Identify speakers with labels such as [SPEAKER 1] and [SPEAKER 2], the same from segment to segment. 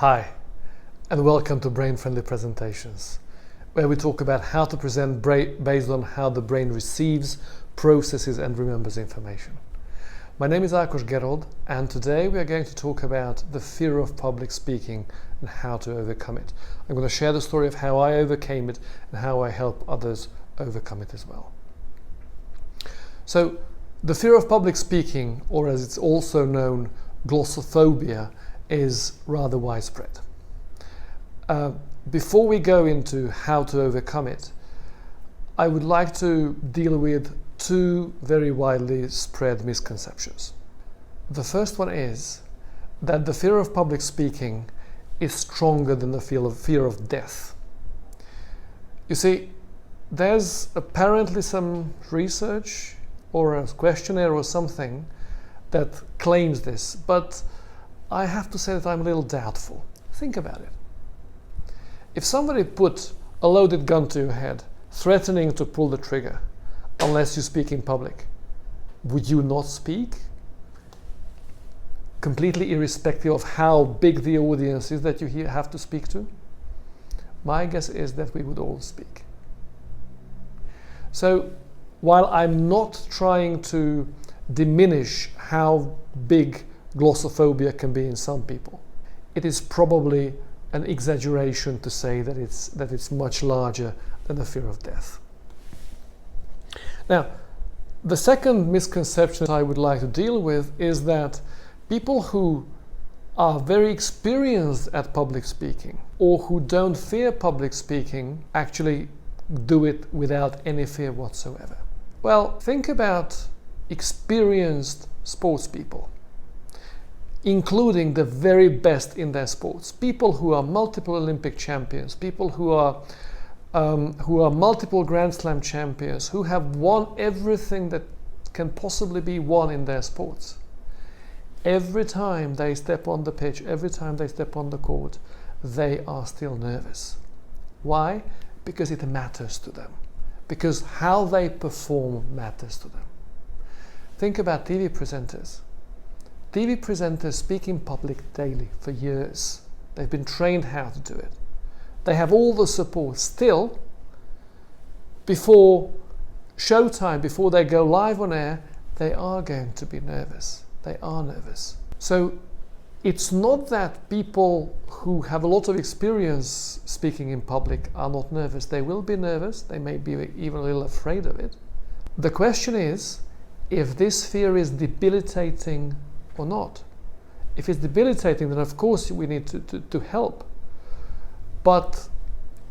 [SPEAKER 1] Hi, and welcome to Brain-Friendly Presentations, where we talk about how to present based on how the brain receives, processes and remembers information. My name is Ákos Gerold, and today we are going to talk about the fear of public speaking and how to overcome it. I'm going to share the story of how I overcame it and how I help others overcome it as well. So, the fear of public speaking, or as it's also known, glossophobia, is rather widespread. Before we go into how to overcome it, I would like to deal with two very widely spread misconceptions. The first one is that the fear of public speaking is stronger than the fear of death. You see, there's apparently some research or a questionnaire or something that claims this, but I have to say that I'm a little doubtful. Think about it. If somebody put a loaded gun to your head, threatening to pull the trigger unless you speak in public, would you not speak? Completely irrespective of how big the audience is that you have to speak to? My guess is that we would all speak. So, while I'm not trying to diminish how big glossophobia can be in some people, it is probably an exaggeration to say that it's much larger than the fear of death. Now, the second misconception I would like to deal with is that people who are very experienced at public speaking or who don't fear public speaking actually do it without any fear whatsoever. Well, think about experienced sports people, including the very best in their sports. People who are multiple Olympic champions, people who are multiple Grand Slam champions, who have won everything that can possibly be won in their sports. Every time they step on the pitch, every time they step on the court, they are still nervous. Why? Because it matters to them. Because how they perform matters to them. Think about TV presenters. TV presenters speak in public daily for years. They've been trained how to do it. They have all the support. Still, before showtime, before they go live on air, they are going to be nervous. They are nervous. So it's not that people who have a lot of experience speaking in public are not nervous. They will be nervous. They may be even a little afraid of it. The question is if this fear is debilitating or not. If it's debilitating, then of course we need to help. But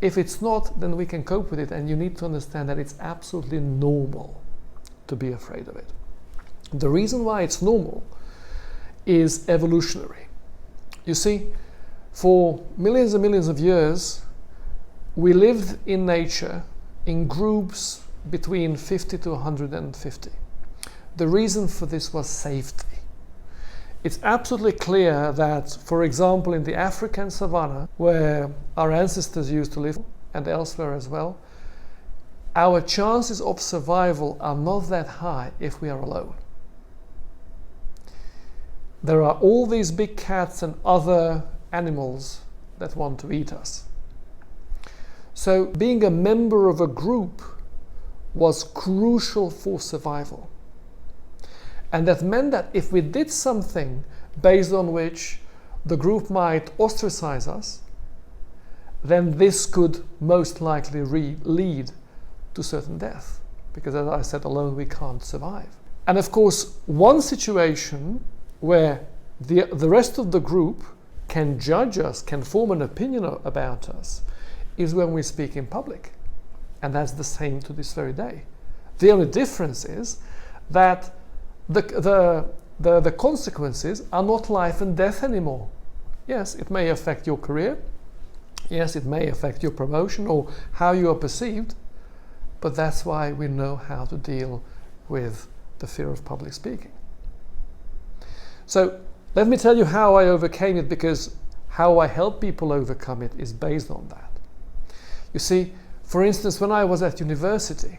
[SPEAKER 1] if it's not, then we can cope with it, and you need to understand that it's absolutely normal to be afraid of it. The reason why it's normal is evolutionary. You see, for millions and millions of years, we lived in nature in groups between 50 to 150. The reason for this was safety. It's absolutely clear that, for example, in the African savannah, where our ancestors used to live, and elsewhere as well, our chances of survival are not that high if we are alone. There are all these big cats and other animals that want to eat us. So being a member of a group was crucial for survival. And that meant that if we did something based on which the group might ostracize us, then this could most likely lead to certain death. Because as I said, alone we can't survive. And of course, one situation where the rest of the group can judge us, can form an opinion about us, is when we speak in public. And that's the same to this very day. The only difference is that the consequences are not life and death anymore. Yes, it may affect your career. Yes, it may affect your promotion or how you are perceived. But that's why we know how to deal with the fear of public speaking. So let me tell you how I overcame it, because how I help people overcome it is based on that. You see, for instance, when I was at university,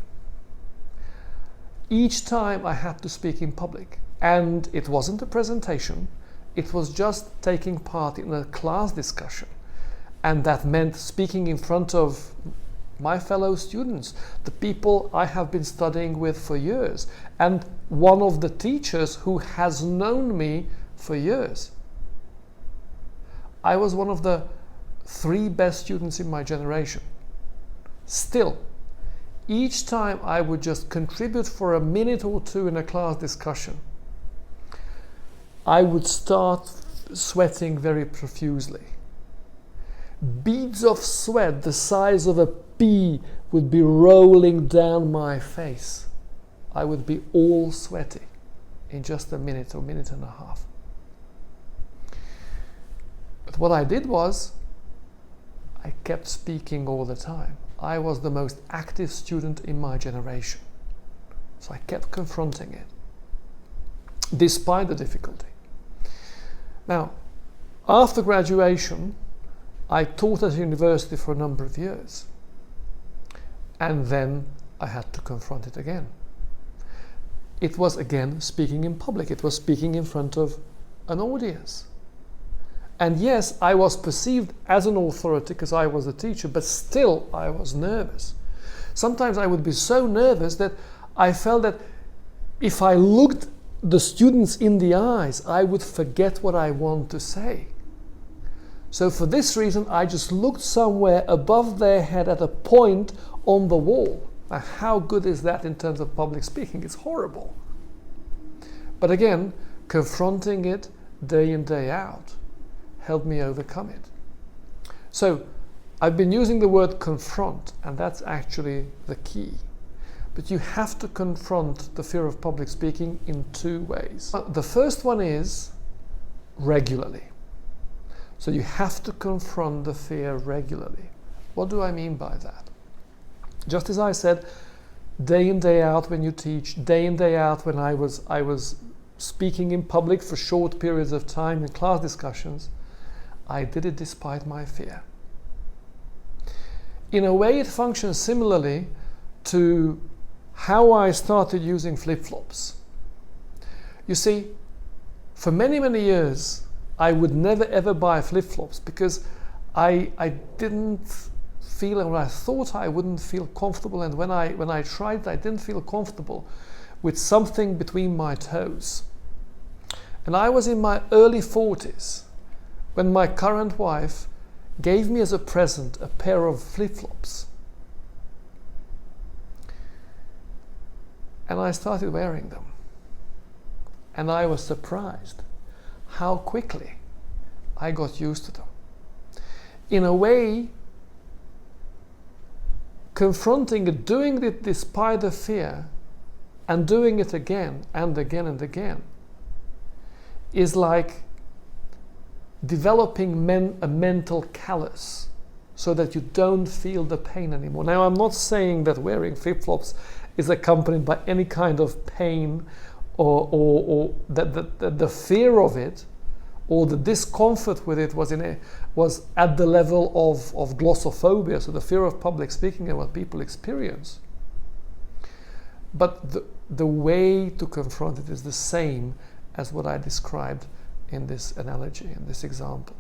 [SPEAKER 1] each time I had to speak in public, and it wasn't a presentation, it was just taking part in a class discussion. And that meant speaking in front of my fellow students, the people I have been studying with for years, and one of the teachers who has known me for years. I was one of the 3 best students in my generation. Still, each time I would just contribute for a minute or 2 in a class discussion, I would start sweating very profusely. Beads of sweat the size of a pea would be rolling down my face. I would be all sweaty in just a minute or minute and a half. But what I did was, I kept speaking all the time. I was the most active student in my generation. So I kept confronting it, despite the difficulty. Now, after graduation, I taught at university for a number of years. And then I had to confront it again. It was again speaking in public. It was speaking in front of an audience. And yes, I was perceived as an authority because I was a teacher, but still I was nervous. Sometimes I would be so nervous that I felt that if I looked the students in the eyes, I would forget what I want to say. So for this reason, I just looked somewhere above their head at a point on the wall. Now, how good is that in terms of public speaking? It's horrible. But again, confronting it day in, day out helped me overcome it. So I've been using the word confront, and that's actually the key. But you have to confront the fear of public speaking in 2 ways. The first one is regularly. So you have to confront the fear regularly. What do I mean by that? Just as I said, day in, day out when you teach, day in, day out when I was speaking in public for short periods of time in class discussions, I did it despite my fear. In a way, it functions similarly to how I started using flip-flops. You see, for many, many years, I would never ever buy flip-flops because I didn't feel, and I thought I wouldn't feel comfortable, and when I tried it, I didn't feel comfortable with something between my toes. And I was in my early 40s when my current wife gave me as a present a pair of flip-flops. And I started wearing them. And I was surprised how quickly I got used to them. In a way, confronting it, doing it despite the fear, and doing it again and again and again, is like developing a mental callus so that you don't feel the pain anymore. Now, I'm not saying that wearing flip-flops is accompanied by any kind of pain or that the fear of it or the discomfort with it was at the level of glossophobia, so the fear of public speaking and what people experience. But the way to confront it is the same as what I described in this analogy, in this example.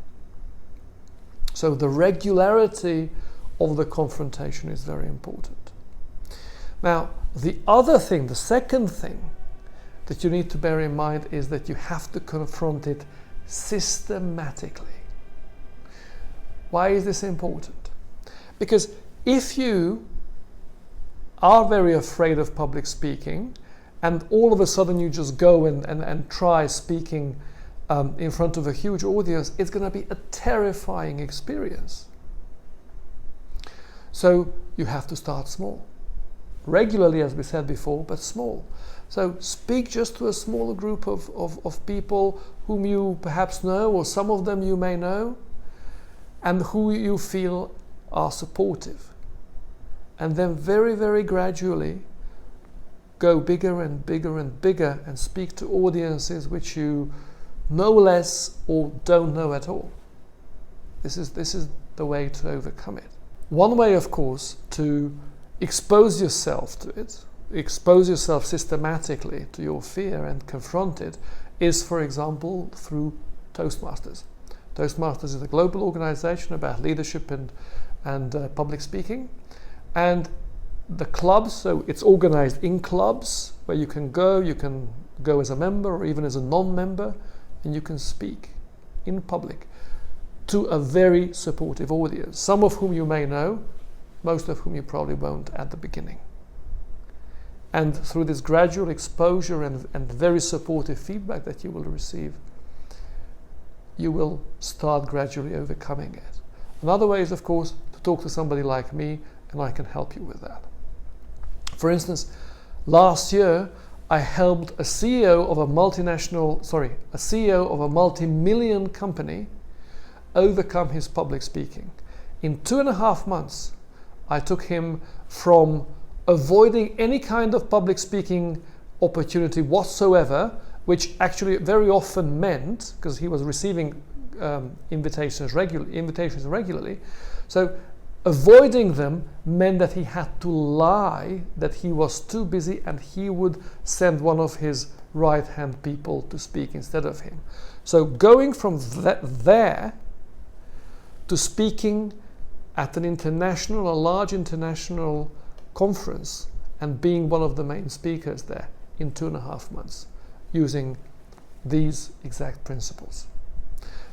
[SPEAKER 1] So the regularity of the confrontation is very important. Now, the other thing, the second thing that you need to bear in mind is that you have to confront it systematically. Why is this important? Because if you are very afraid of public speaking and all of a sudden you just go and try speaking in front of a huge audience, it's going to be a terrifying experience. So you have to start small. Regularly, as we said before, but small. So speak just to a smaller group of people whom you perhaps know, or some of them you may know, and who you feel are supportive. And then very, very gradually go bigger and bigger and bigger and speak to audiences which you know less or don't know at all. This is the way to overcome it. One way, of course, to expose yourself to it, expose yourself systematically to your fear and confront it, is, for example, through Toastmasters. Toastmasters is a global organization about leadership and public speaking. And the clubs, so it's organized in clubs where you can go as a member or even as a non-member, and you can speak in public to a very supportive audience, some of whom you may know, most of whom you probably won't at the beginning. And through this gradual exposure and very supportive feedback that you will receive, you will start gradually overcoming it. Another way is, of course, to talk to somebody like me, and I can help you with that. For instance, last year I helped a CEO of a multi-million company overcome his public speaking. In 2.5 months, I took him from avoiding any kind of public speaking opportunity whatsoever, which actually very often meant, because he was receiving invitations regularly, so avoiding them meant that he had to lie that he was too busy, and he would send one of his right-hand people to speak instead of him. So going from there to speaking at a large international conference and being one of the main speakers there in 2.5 months, using these exact principles.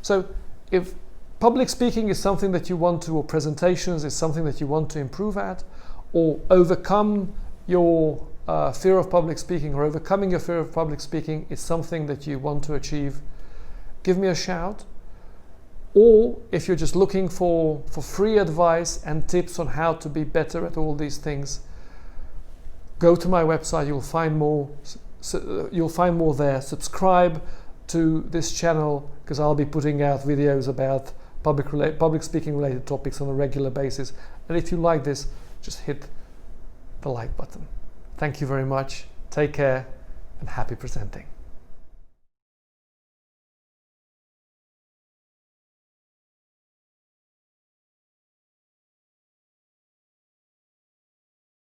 [SPEAKER 1] So if public speaking is something that you want to, or presentations is something that you want to improve at, or overcome your fear of public speaking, or overcoming your fear of public speaking is something that you want to achieve, give me a shout. Or if you're just looking for free advice and tips on how to be better at all these things, go to my website. You'll find more there. Subscribe to this channel, because I'll be putting out videos about public speaking related topics on a regular basis. And if you like this, just hit the like button. Thank you very much. Take care and happy presenting.